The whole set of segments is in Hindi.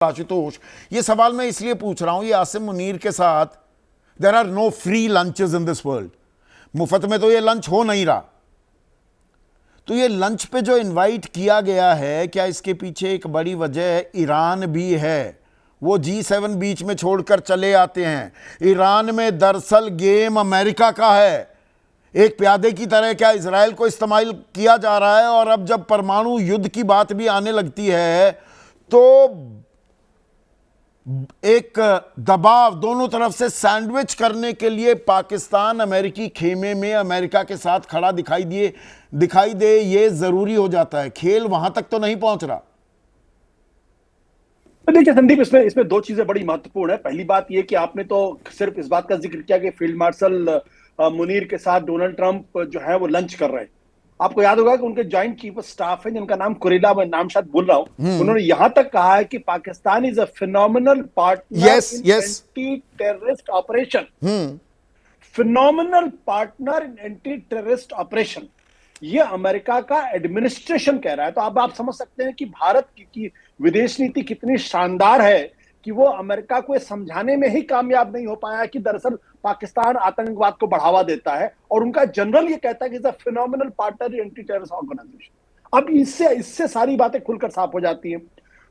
आशुतोष, ये सवाल मैं इसलिए पूछ रहा हूं, ये आसिम मुनीर के साथ there are no free lunches in this world. मुफ्त में तो ये लंच हो नहीं रहा। तो ये लंच पे जो इनवाइट किया गया है, क्या इसके पीछे एक बड़ी वजह ईरान भी है? वो G7 बीच में छोड़कर चले आते हैं। ईरान में दरअसल गेम अमेरिका का है। एक प्यादे की तरह क्या इजराइल को इस्तेमाल किया जा रहा है, और अब जब परमाणु युद्ध की बात भी आने लगती है तो एक दबाव दोनों तरफ से सैंडविच करने के लिए पाकिस्तान अमेरिकी खेमे में अमेरिका के साथ खड़ा दिखाई दे, ये जरूरी हो जाता है। खेल वहां तक तो नहीं पहुंच रहा। देखिए संदीप, इसमें दो चीजें बड़ी महत्वपूर्ण है। पहली बात यह कि आपने तो सिर्फ इस बात का जिक्र किया कि फील्ड मार्शल मुनीर के साथ डोनाल्ड ट्रंप जो है वो लंच कर रहे हैं। आपको याद होगा कि उनके जॉइंट चीफ ऑफ स्टाफ है जिनका नाम कुरेला, मैं नाम शायद बोल रहा हूं, उन्होंने यहां तक कहा है कि Pakistan is a phenomenal partner in anti terrorist operation. Phenomenal partner in anti terrorist operation, ये अमेरिका का एडमिनिस्ट्रेशन कह रहा है। तो अब आप समझ सकते हैं कि भारत की विदेश नीति कितनी शानदार है कि वो अमेरिका को समझाने में ही कामयाब नहीं हो पाया कि दरअसल पाकिस्तान आतंकवाद को बढ़ावा देता है, और उनका जनरल ये कहता है कि is a phenomenal partner anti terrorist organisation. अब इससे सारी बातें खुलकर साफ हो जाती हैं।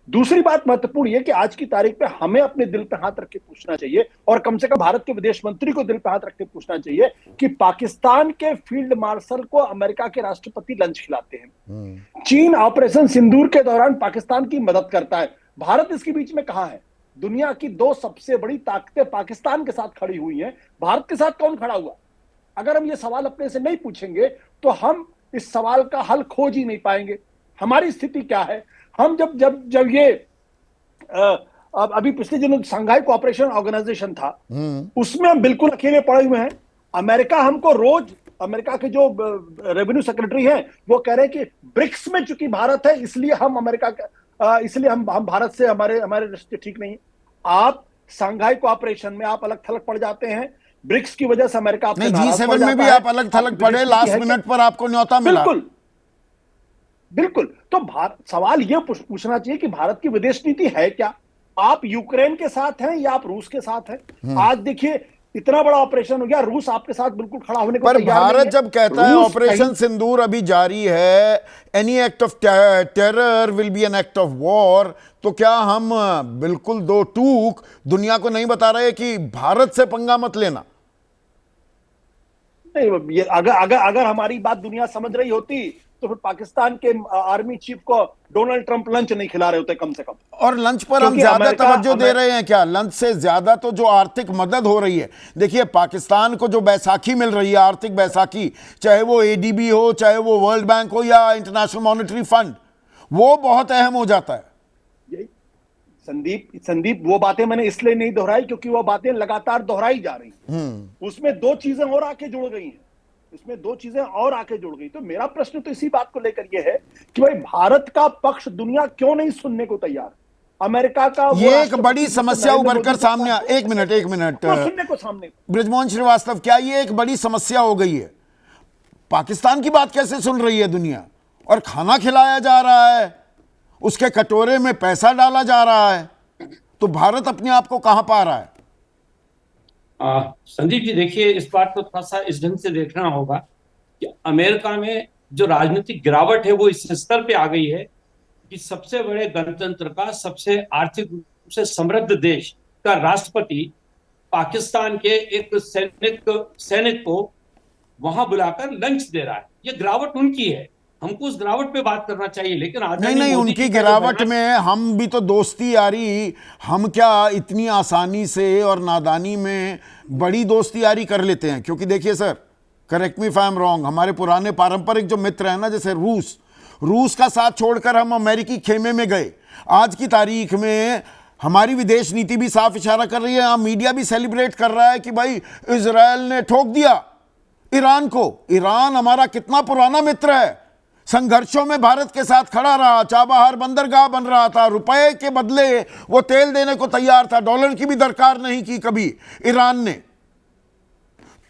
दूसरी बात महत्वपूर्ण यह कि आज की तारीख पे हमें अपने दिल पे हाथ रख के पूछना चाहिए, और कम से कम भारत के विदेश मंत्री को दिल पे हाथ रख के पूछना चाहिए कि पाकिस्तान के फील्ड मार्शल को अमेरिका के राष्ट्रपति लंच खिलाते हैं। चीन ऑपरेशन सिंदूर के दौरान पाकिस्तान की मदद करता है। भारत इसके बीच में कहां है? दुनिया की दो सबसे बड़ी ताकतें पाकिस्तान के साथ खड़ी हुई हैं, भारत के साथ कौन खड़ा हुआ? अगर हम ये सवाल अपने से नहीं पूछेंगे तो हम इस सवाल का हल खोज ही नहीं पाएंगे। हमारी स्थिति क्या है? हम जब ये अभी पिछले दिनों शंघाई कोऑपरेशन ऑर्गेनाइजेशन था, उसमें हम बिल्कुल अकेले पड़े हुए हैं। अमेरिका हमको रोज, अमेरिका के जो रेवेन्यू सेक्रेटरी हैं वो कह रहे हैं कि ब्रिक्स में चूंकि भारत है इसलिए हम भारत से हमारे रिश्ते ठीक नहीं है। आप शंघाई कोऑपरेशन में आप अलग थलग पड़ जाते हैं, ब्रिक्स की वजह से अमेरिका नहीं, G7 में भी आप अलग थलग पड़े, लास्ट मिनट पर आपको न्योता मिला। बिल्कुल। तो सवाल यह पूछना चाहिए कि भारत की विदेश नीति है क्या? आप यूक्रेन के साथ हैं या आप रूस के साथ हैं? आज देखिए इतना बड़ा ऑपरेशन हो गया, रूस आपके साथ बिल्कुल खड़ा होने को तैयार नहीं है। भारत जब कहता है ऑपरेशन सिंदूर अभी जारी है, any act of terror will be an act of war, तो क्या हम बिल्कुल दो टूक दुनिया को नहीं बता रहे कि भारत से पंगा मत लेना? नहीं, अगर हमारी बात दुनिया समझ रही होती तो फिर पाकिस्तान के आर्मी चीफ को डोनाल्ड ट्रंप लंच नहीं खिला रहे होते कम से कम। और लंच पर हम ज्यादा तवज्जो दे रहे हैं क्या? लंच से ज्यादा तो जो आर्थिक मदद हो रही है, देखिए पाकिस्तान को जो बैसाखी मिल रही है, आर्थिक बैसाखी, चाहे वो ADB हो, चाहे वो वर्ल्ड बैंक हो या इंटरनेशनल मॉनेटरी फंड, वो बहुत अहम हो जाता है। संदीप वो बातें मैंने इसलिए नहीं दोहराई क्योंकि वो बातें लगातार दोहराई जा रही। उसमें दो चीजें और आके जुड़ गई हैं, तो मेरा प्रश्न तो इसी बात को लेकर यह है कि भाई भारत का पक्ष दुनिया क्यों नहीं सुनने को तैयार? अमेरिका का ये एक बड़ी समस्या उभरकर सामने एक मिनट सुनने को सामने। बृजमोहन श्रीवास्तव, क्या ये एक बड़ी समस्या हो गई है? पाकिस्तान की बात कैसे सुन रही है दुनिया? और खाना खिलाया जा रहा है, उसके कटोरे में पैसा डाला जा रहा है, तो भारत अपने आप को कहां पा रहा है? संदीप जी देखिए, इस बात को थोड़ा सा इस ढंग से देखना होगा कि अमेरिका में जो राजनीतिक गिरावट है वो इस स्तर पे आ गई है कि सबसे बड़े गणतंत्र का, सबसे आर्थिक रूप से समृद्ध देश का राष्ट्रपति पाकिस्तान के एक सैनिक को वहां बुलाकर लंच दे रहा है। ये गिरावट उनकी है, हमको उस गिरावट पे बात करना चाहिए। लेकिन नहीं, उनकी गिरावट में हम भी तो दोस्ती यारी, हम क्या इतनी आसानी से और नादानी में बड़ी दोस्ती यारी कर लेते हैं? क्योंकि देखिए sir, correct me if I am wrong, हमारे पुराने पारंपरिक जो मित्र हैं ना, जैसे रूस का साथ छोड़कर हम अमेरिकी खेमे में गए। आज की तारीख में हमारी विदेश नीति भी साफ इशारा कर रही है, मीडिया भी सेलिब्रेट कर रहा है कि भाई इजराइल ने ठोक दिया ईरान को। ईरान हमारा कितना पुराना मित्र है, संघर्षों में भारत के साथ खड़ा रहा, चाबहार बंदरगाह बन रहा था, रुपए के बदले वो तेल देने को तैयार था, डॉलर की भी दरकार नहीं की कभी ईरान ने।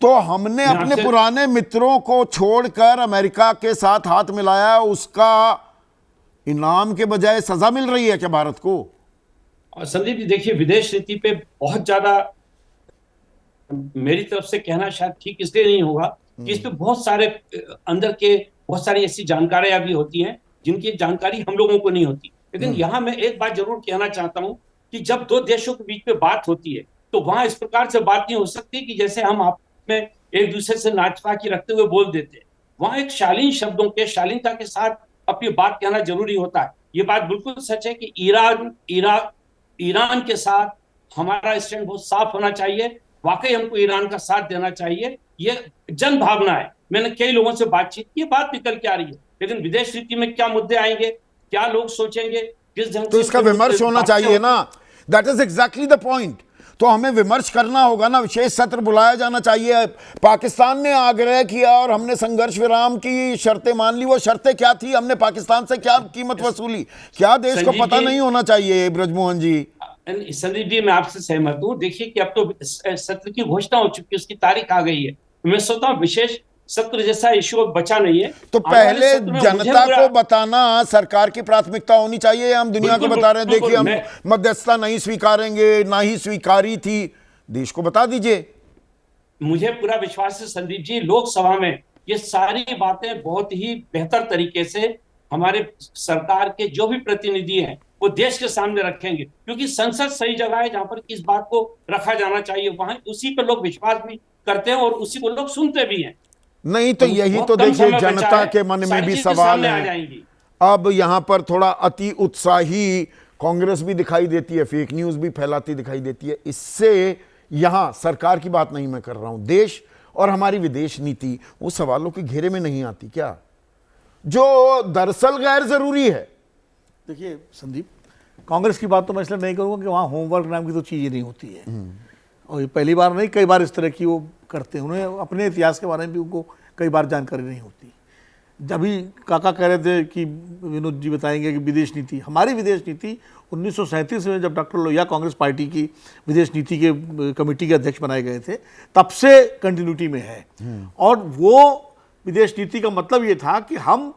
तो हमने अपने पुराने मित्रों को छोड़कर अमेरिका के साथ हाथ मिलाया, उसका इनाम के बजाय सजा मिल रही है क्या भारत को? और संदीप जी देखिए, विदेश नीति पे बहुत ज्यादा मेरी तरफ से कहना शायद ठीक इसलिए नहीं होगा कि इस पे बहुत सारे अंदर के बहुत सारी ऐसी जानकारियां भी होती हैं जिनकी जानकारी हम लोगों को नहीं होती। लेकिन यहाँ मैं एक बात जरूर कहना चाहता हूँ कि जब दो देशों के बीच में बात होती है तो वहां इस प्रकार से बात नहीं हो सकती कि जैसे हम आप में एक दूसरे से नाचपाकी रखते हुए बोल देते हैं। वहां एक शालीन शब्दों के शालीनता के साथ अपनी बात कहना जरूरी होता है। ये बात बिल्कुल सच है कि ईरान के साथ हमारा स्टैंड बहुत साफ होना चाहिए। वाकई हमको ईरान का साथ देना चाहिए, ये जन भावना है। मैंने कई लोगों से बातचीत की, बात निकल के आ रही है। लेकिन विदेश नीति में क्या मुद्दे आएंगे, क्या लोग सोचेंगे, किस ढंग तो से इसका विमर्श होना चाहिए ना। That is exactly the point. तो हमें विमर्श करना होगा ना, विशेष सत्र बुलाया जाना चाहिए। पाकिस्तान ने आग्रह किया और हमने संघर्ष विराम की शर्तें मान ली। वो शर्तें क्या थी, हमने पाकिस्तान से क्या कीमत वसूली, क्या देश को पता नहीं होना चाहिए ब्रजमोहन जी? संदीप जी मैं आपसे सहमत हूँ। देखिए कि अब तो सत्र की घोषणा हो चुकी है, उसकी तारीख आ गई है। मैं सोचता हूँ विशेष सत्र जैसा इश्यू अब बचा नहीं है। तो पहले जनता को बताना सरकार की प्राथमिकता होनी चाहिए। हम दुनिया को बता रहे हैं देखिए हम मध्यस्थता नहीं स्वीकारेंगे, ना ही स्वीकारी थी, देश को बता दीजिए। मुझे पूरा विश्वास है संदीप जी, लोकसभा में ये सारी बातें बहुत ही बेहतर तरीके से हमारे सरकार के जो भी प्रतिनिधि हैं वो देश के सामने रखेंगे, क्योंकि संसद सही जगह है जहां पर इस बात को रखा जाना चाहिए। वहां उसी पर लोग विश्वास भी करते हैं और उसी को लोग सुनते भी हैं। नहीं तो यही तो देखिए जनता के मन में भी सवाल है। अब यहां पर थोड़ा अति उत्साही कांग्रेस भी दिखाई देती है, फेक न्यूज भी फैलाती दिखाई देती है। इससे यहां सरकार की बात नहीं मैं कर रहा हूं, देश और हमारी विदेश नीति वो सवालों के घेरे में नहीं आती क्या, जो दरअसल गैर जरूरी है। देखिए संदीप, कांग्रेस की बात तो मैं इसलिए नहीं करूंगा कि वहाँ होमवर्क नाम की तो चीज़ें नहीं होती है। और ये पहली बार नहीं, कई बार इस तरह की वो करते हैं। उन्हें अपने इतिहास के बारे में भी उनको कई बार जानकारी नहीं होती। जब भी काका कह रहे थे कि विनोद जी बताएंगे कि विदेश नीति, हमारी विदेश नीति 1937 में जब डॉक्टर लोहिया कांग्रेस पार्टी की विदेश नीति के कमेटी के अध्यक्ष बनाए गए थे, तब से कंटिन्यूटी में है। और वो विदेश नीति का मतलब ये था कि हम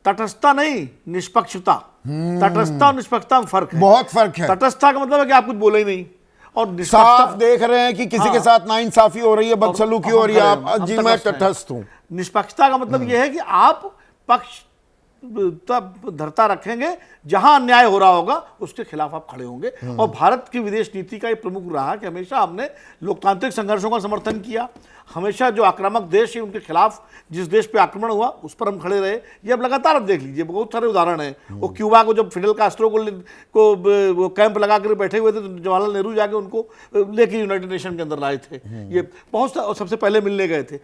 तटस्थता नहीं, निष्पक्षता। तटस्थता और निष्पक्षता में फर्क है, बहुत फर्क है। तटस्थता का मतलब है कि आप कुछ बोले ही नहीं, और साफ देख रहे हैं कि किसी के साथ नाइंसाफी हो रही है, बदसलूकी हो रही है, आप जी मैं तटस्थ हूं। निष्पक्षता का मतलब यह है कि आप पक्ष तब धरता रखेंगे, जहां अन्याय हो रहा होगा उसके खिलाफ आप खड़े होंगे। और भारत की विदेश नीति का ये प्रमुख रहा कि हमेशा हमने लोकतांत्रिक संघर्षों का समर्थन किया। हमेशा जो आक्रामक देश है उनके खिलाफ, जिस देश पे आक्रमण हुआ उस पर हम खड़े रहे। ये अब लगातार आप देख लीजिए, बहुत सारे उदाहरण हैं। वो क्यूबा को जब फिडेल कास्ट्रो को वो कैंप लगा कर बैठे हुए थे, तो जवाहरलाल नेहरू जाके उनको लेके यूनाइटेड नेशन के अंदर लाए थे। ये बहुत सबसे पहले मिलने गए थे।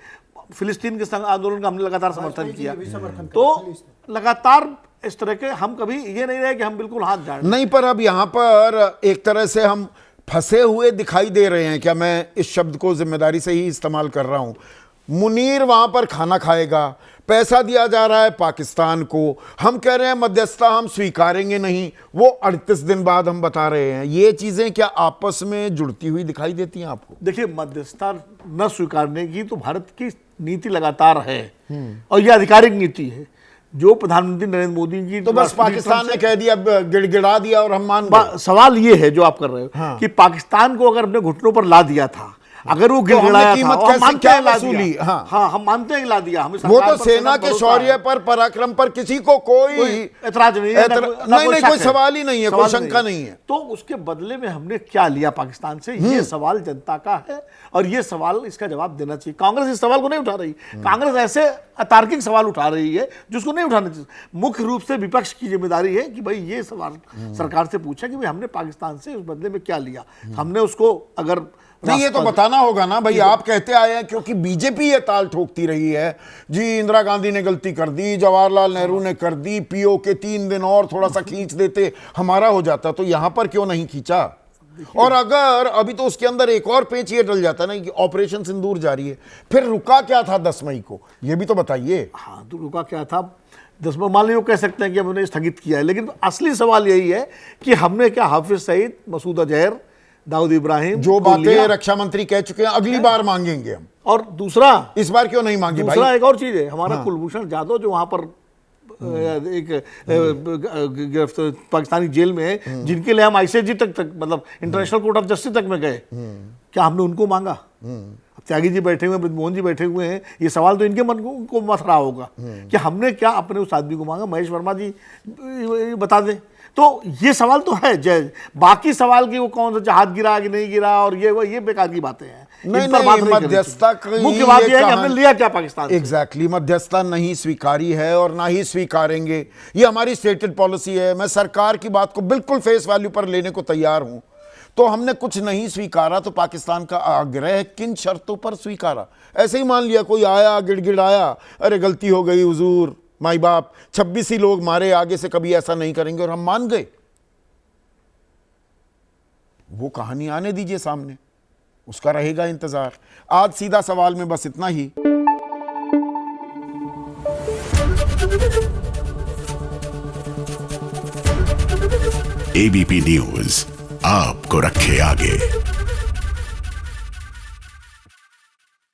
फिलिस्तीन के आंदोलन का हमने लगातार समर्थन किया। तो लगातार इस तरह के हम कभी ये नहीं रहे कि हम बिल्कुल हाथ झाड़ नहीं। पर अब यहां पर एक तरह से हम फंसे हुए दिखाई दे रहे हैं। क्या मैं इस शब्द को जिम्मेदारी से ही इस्तेमाल कर रहा हूं? मुनीर वहां पर खाना खाएगा, पैसा दिया जा रहा है पाकिस्तान को, हम कह रहे हैं मध्यस्थता हम स्वीकारेंगे नहीं, वो 38 दिन बाद हम बता रहे हैं। ये चीजें क्या आपस में जुड़ती हुई दिखाई देती हैं आपको? देखिए, मध्यस्थता न स्वीकारने की तो भारत की नीति लगातार है, और यह आधिकारिक नीति है। जो प्रधानमंत्री नरेंद्र मोदी जी, तो बस पाकिस्तान ने कह दिया, गिड़गिड़ा दिया और हम मान गए। सवाल ये है जो आप कर रहे हो, हाँ। कि पाकिस्तान को अगर अपने घुटनों पर ला दिया था, अगर वो गिड़गिड़ाया था, हम मानते हैं ला दिया। हाँ, हम मानते हैं ला दिया। हमें वो तो सेना के शौर्य पर, पराक्रम पर किसी को कोई ऐतराज नहीं है, नहीं, कोई सवाल ही नहीं है, कोई शंका नहीं है। तो उसके बदले में हमने क्या लिया पाकिस्तान से, ये सवाल जनता का है, और ये सवाल, इसका जवाब देना चाहिए। कांग्रेस इस सवाल को नहीं उठा रही। कांग्रेस ऐसे अतार्किक सवाल उठा रही है जिसको नहीं उठाना चाहिए। मुख्य रूप से विपक्ष की जिम्मेदारी है कि भाई ये सवाल सरकार से पूछा कि भाई हमने पाकिस्तान से उस बदले में क्या लिया। हमने उसको अगर नहीं, ये तो बताना होगा ना भाई। आप कहते आए हैं क्योंकि बीजेपी ये ताल ठोकती रही है जी, इंदिरा गांधी ने गलती कर दी, जवाहरलाल नेहरू ने कर दी, पीओ के 3 दिन और थोड़ा सा खींच देते हमारा हो जाता, तो यहां पर क्यों नहीं खींचा? और अगर अभी तो उसके अंदर एक और पेच ये डल जाता ना कि ऑपरेशन सिंदूर जारी है, फिर रुका क्या था 10 मई को, ये भी तो बताइए। हाँ, तो रुका क्या था 10 मई, मान लीजिए कह सकते हैं कि हमने स्थगित किया है, लेकिन असली सवाल यही है कि हमने क्या हाफिज सईद, मसूद अजहर, दाऊद इब्राहिम, जो बातें रक्षा मंत्री कह चुके हैं अगली बार मांगेंगे हम, और दूसरा इस बार क्यों नहीं मांगी? दूसरा एक और चीज है, हमारा कुलभूषण जाधव जो वहां पर एक गिरफ्तार पाकिस्तानी जेल में है, जिनके लिए हम ICJ तक मतलब इंटरनेशनल कोर्ट ऑफ जस्टिस तक में गए, क्या हमने उनको मांगा? त्यागी जी बैठे हुए हैं, ब्रजमोहन जी बैठे हुए हैं, ये सवाल तो इनके मन को मथ रहा होगा कि हमने क्या अपने उस आदमी को मांगा? महेश वर्मा जी बता दें। तो ये सवाल तो है जय, बाकी सवाल की वो कौन सा जहाज गिरा कि नहीं गिरा और ये बेकार की बातें हैं। नहीं, मध्यस्थता मुख्य बात यह है कि हमने लिया क्या पाकिस्तान से। एग्जैक्टली, मध्यस्थता नहीं स्वीकारी है और ना ही स्वीकारेंगे, ये हमारी स्टेटेड पॉलिसी है। मैं सरकार की बात को बिल्कुल फेस वैल्यू पर लेने को तैयार हूं। तो हमने कुछ नहीं स्वीकारा, तो पाकिस्तान का आग्रह किन शर्तों पर स्वीकारा? ऐसे ही मान लिया कोई आया गिड़गिड़ाया, अरे गलती हो गई हुजूर, माई बाप 26 ही लोग मारे, आगे से कभी ऐसा नहीं करेंगे, और हम मान गए। वो कहानी आने दीजिए सामने, उसका रहेगा इंतजार। आज सीधा सवाल में बस इतना ही। ABP न्यूज आपको रखे आगे।